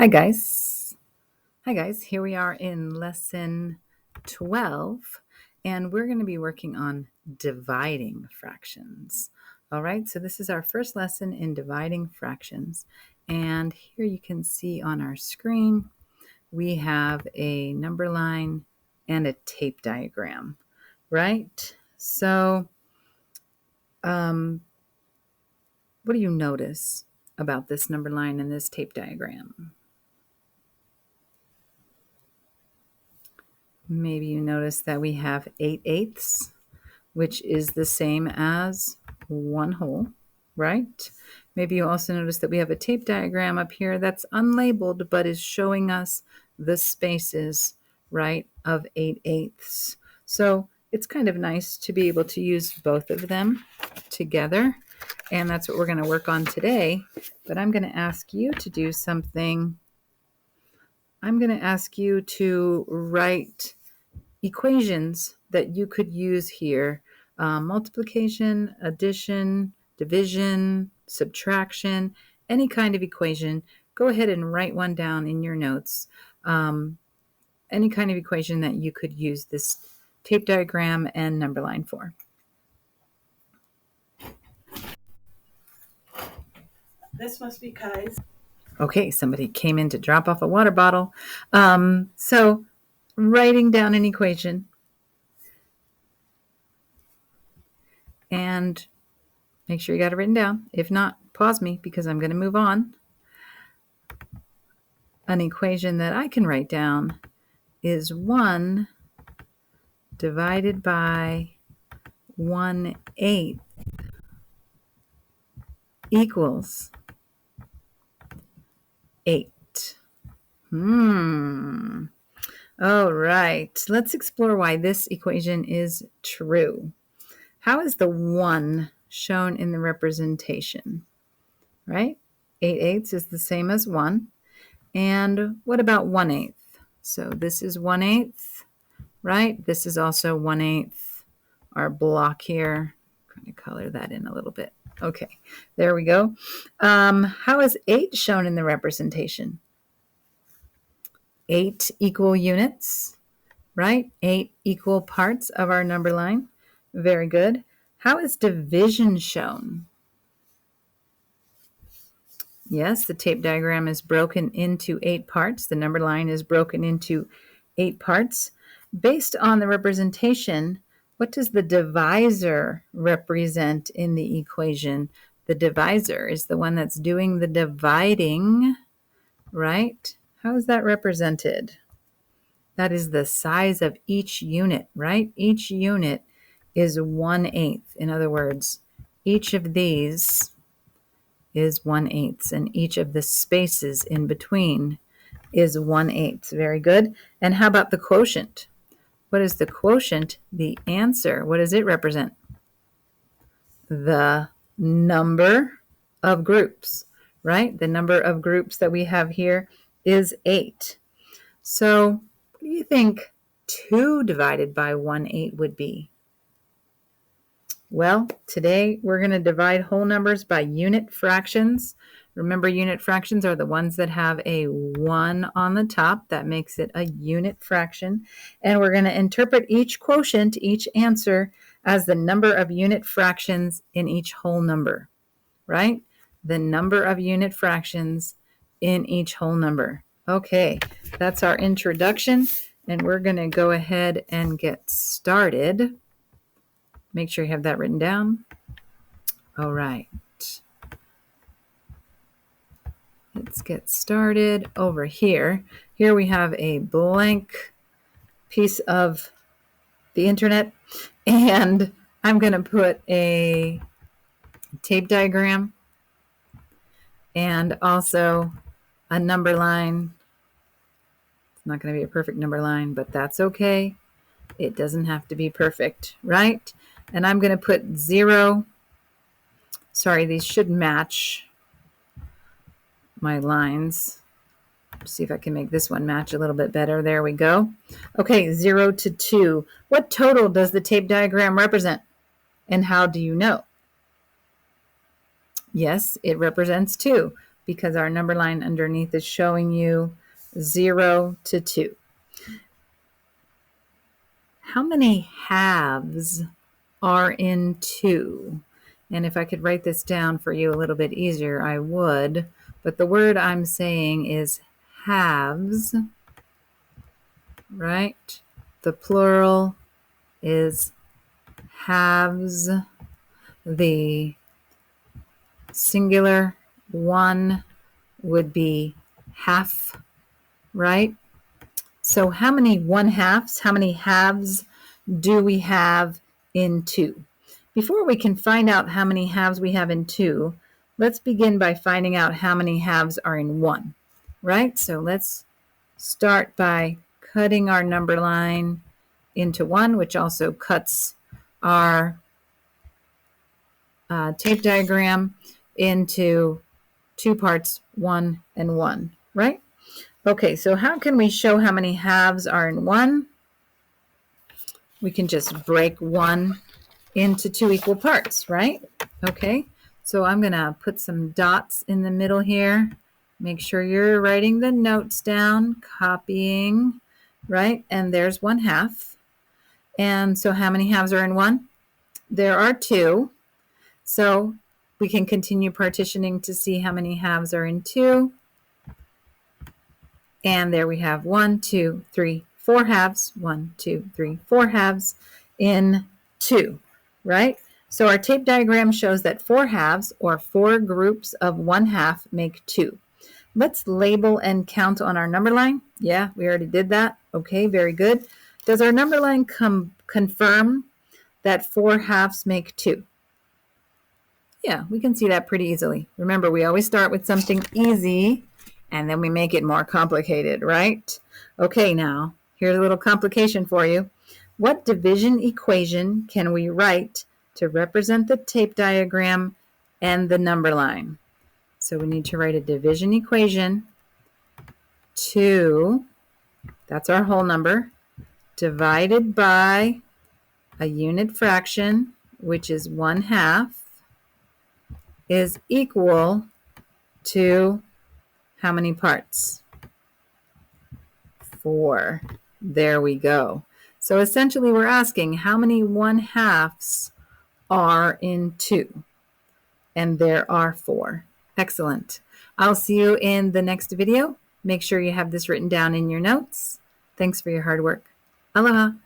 Hi guys. Hi guys. Here we are in lesson 12 and we're going to be working on dividing fractions. All right, so this is our first lesson in dividing fractions. And here you can see on our screen, we have a number line and a tape diagram, right? So what do you notice about this number line and this tape diagram? Maybe you notice that we have 8/8, which is the same as 1 whole, right? Maybe you also notice that we have a tape diagram up here that's unlabeled, but is showing us the spaces, right, of 8/8. So it's kind of nice to be able to use both of them together. And that's what we're going to work on today. But I'm going to ask you to do something. I'm going to ask you to write equations that you could use here. Multiplication, addition, division, subtraction, any kind of equation. Go ahead and write one down in your notes. Any kind of equation that you could use this tape diagram and number line for. This must be Kai's. Okay, somebody came in to drop off a water bottle. So writing down an equation and make sure you got it written down. If not, pause me because I'm going to move on. An equation that I can write down is 1 divided by 1/8 equals 8. All right, let's explore why this equation is true. How is the 1 shown in the representation? Right? 8/8 is the same as 1. And what about 1/8? So this is 1/8, right? This is also 1/8. Our block here. I'm going to color that in a little bit. Okay, there we go. How is 8 shown in the representation? 8 equal units, right? 8 equal parts of our number line. Very good. How is division shown? Yes, the tape diagram is broken into 8 parts. The number line is broken into 8 parts. Based on the representation, what does the divisor represent in the equation? The divisor is the one that's doing the dividing, right? How is that represented? That is the size of each unit, right? Each unit is 1/8. In other words, each of these is 1/8, and each of the spaces in between is 1/8. Very good. And how about the quotient? What is the quotient? The answer. What does it represent? The number of groups, right? The number of groups that we have here is 8. So what do you think 2 divided by 1/8 would be? Well, today we're going to divide whole numbers by unit fractions. Remember, unit fractions are the ones that have a 1 on the top. That makes it a unit fraction. And we're going to interpret each quotient, each answer, as the number of unit fractions in each whole number, right? The number of unit fractions in each whole number. Okay, that's our introduction, and we're going to go ahead and get started. Make sure you have that written down. All right. Let's get started over here. Here we have a blank piece of the internet, and I'm going to put a tape diagram and also a number line. It's not going to be a perfect number line, but that's okay. It doesn't have to be perfect, right? And I'm going to put 0. Sorry, these should match my lines. See if I can make this one match a little bit better. There we go. Okay, 0 to 2. What total does the tape diagram represent? And how do you know? Yes, it represents 2. because our number line underneath is showing you 0 to 2. How many halves are in 2? And if I could write this down for you a little bit easier, I would. But the word I'm saying is halves, right? The plural is halves. The singular one would be half, right? So how many 1/2s, how many halves do we have in 2? Before we can find out how many halves we have in 2, let's begin by finding out how many halves are in 1, right? So let's start by cutting our number line into 1, which also cuts our tape diagram into 2 parts, 1 and 1, right? Okay, so how can we show how many halves are in 1? We can just break 1 into 2 equal parts, right? Okay, so I'm going to put some dots in the middle here. Make sure you're writing the notes down, copying, right? And there's 1/2. And so how many halves are in 1? There are 2. So we can continue partitioning to see how many halves are in 2. And there we have 1, 2, 3, 4 halves. 1, 2, 3, 4 halves in 2, right? So our tape diagram shows that 4 halves, or 4 groups of 1/2, make 2. Let's label and count on our number line. Yeah, we already did that. Okay, very good. Does our number line confirm that 4 halves make 2? Yeah, we can see that pretty easily. Remember, we always start with something easy and then we make it more complicated, right? Okay, now, here's a little complication for you. What division equation can we write to represent the tape diagram and the number line? So we need to write a division equation. 2, that's our whole number, divided by a unit fraction, which is 1/2, is equal to how many parts? 4. There we go. So essentially we're asking how many 1/2s are in 2? And there are 4. Excellent. I'll see you in the next video. Make sure you have this written down in your notes. Thanks for your hard work. Aloha.